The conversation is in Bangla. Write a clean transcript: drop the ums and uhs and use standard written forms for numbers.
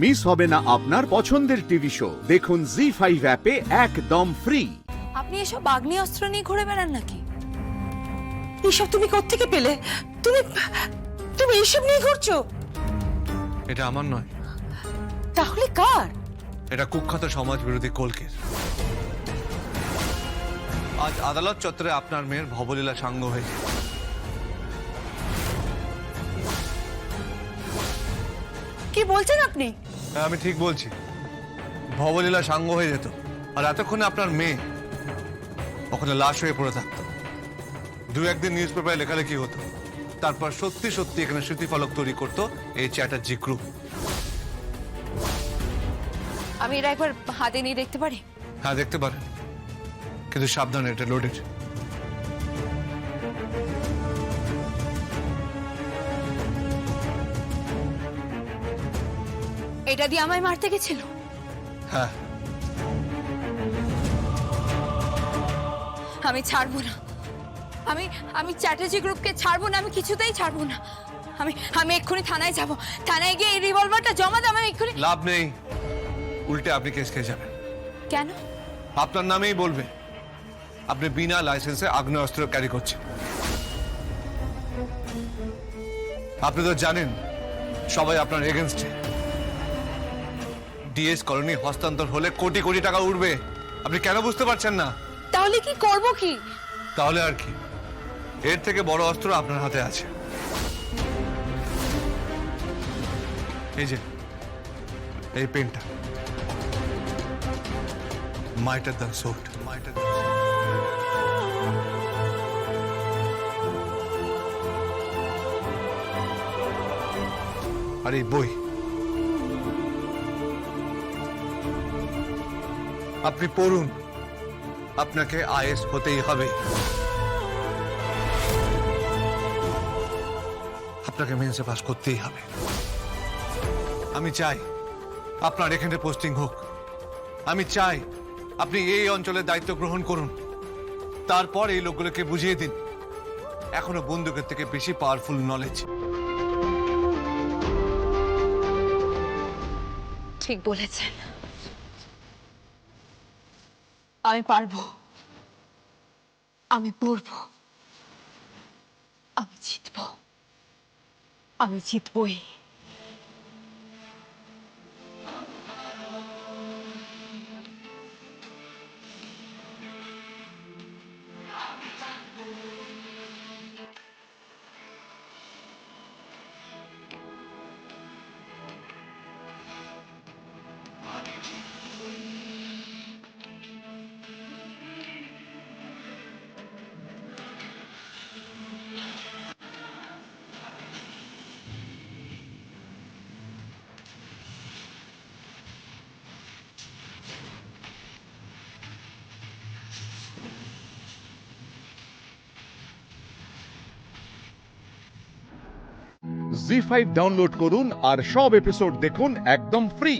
মিস হবে না আপনার পছন্দের টিভি শো। দেখুন জি5 অ্যাপে একদম ফ্রি। আপনি এসব আগ্নেয় অস্ত্র নিয়ে ঘুরে বেড়ান নাকি? এইসব তুমি কোত্থেকে পেলে? তুমি তুমি এইসব নিয়ে ঘুরছো? এটা আমার নয়, তাহলে কার? এটা কুখ্যাত সমাজ বিরোধী কলকের। আজ আদালত চত্বরে আপনার মেয়ের ভবলীলা সাঙ্গ হয়েছে। কি বলছেন আপনি? হ্যাঁ, আমি ঠিক বলছি। ভবলীলা সাঙ্গ হয়ে যেত, আর এতক্ষণে আপনার মেয়ে ওখানে লাশ হয়ে পড়ে থাকতো। দু একদিন নিউজ পেপারে লেখালেখি হতো, তারপর সত্যি সত্যি এখানে স্মৃতিফলক তৈরি করতো এই চ্যাটার্জি গ্রুপ। আমি এটা একবার হাতে নিয়ে দেখতে পারি? হ্যাঁ, দেখতে পারেন, কিন্তু সাবধানে, এটা লোডেড। এটা দিয়ে আমায় মারতে গেছিল? হ্যাঁ, আমি ছাড়বো না। আমি আমি চ্যাটার্জি গ্রুপকে ছাড়বো না, আমি কিছুতেই ছাড়বো না। আমি আমি এক্ষুনি থানায় যাব। থানায় গিয়ে এই রিভলভারটা জমা দাও। আমি এক্ষুনি। লাভ নেই, উল্টে আপনি কেস খেয়ে যাবেন। কেন? আপনার নামেই বলবে আপনি বিনা লাইসেন্সে আগ্নেয়াস্ত্র ক্যারি করছেন। আপনি তো জানেন সবাই আপনার এগেনস্টে। ডিএস কলোনি হস্তান্তর হলে কোটি কোটি টাকা উঠবে। আপনি কেন বুঝতে পারছেন না? তাহলে কি করব কি? তাহলে আর কি, এর থেকে বড় অস্ত্র আপনার হাতে আছে। এই যে এই পেনটা, মাইটার দ্য সোর্ট, মাইটার দ্য আর এই বই। আপনি পড়ুন, আপনাকে আইএস হতেই হবে। আপনাকে মেন্সে পাস করতেই হবে। আমি চাই আপনার এখানে পোস্টিং হোক। আমি চাই আপনি এই অঞ্চলের দায়িত্ব গ্রহণ করুন। তারপর এই লোকগুলোকে বুঝিয়ে দিন এখনো বন্দুকের থেকে বেশি পাওয়ারফুল নলেজ। ঠিক বলেছেন, আমি পারবো। আমি পড়বো, আমি জিতবো, আমি জিতবই। জি5 ডাউনলোড করুন আর সব এপিসোড দেখুন একদম ফ্রি।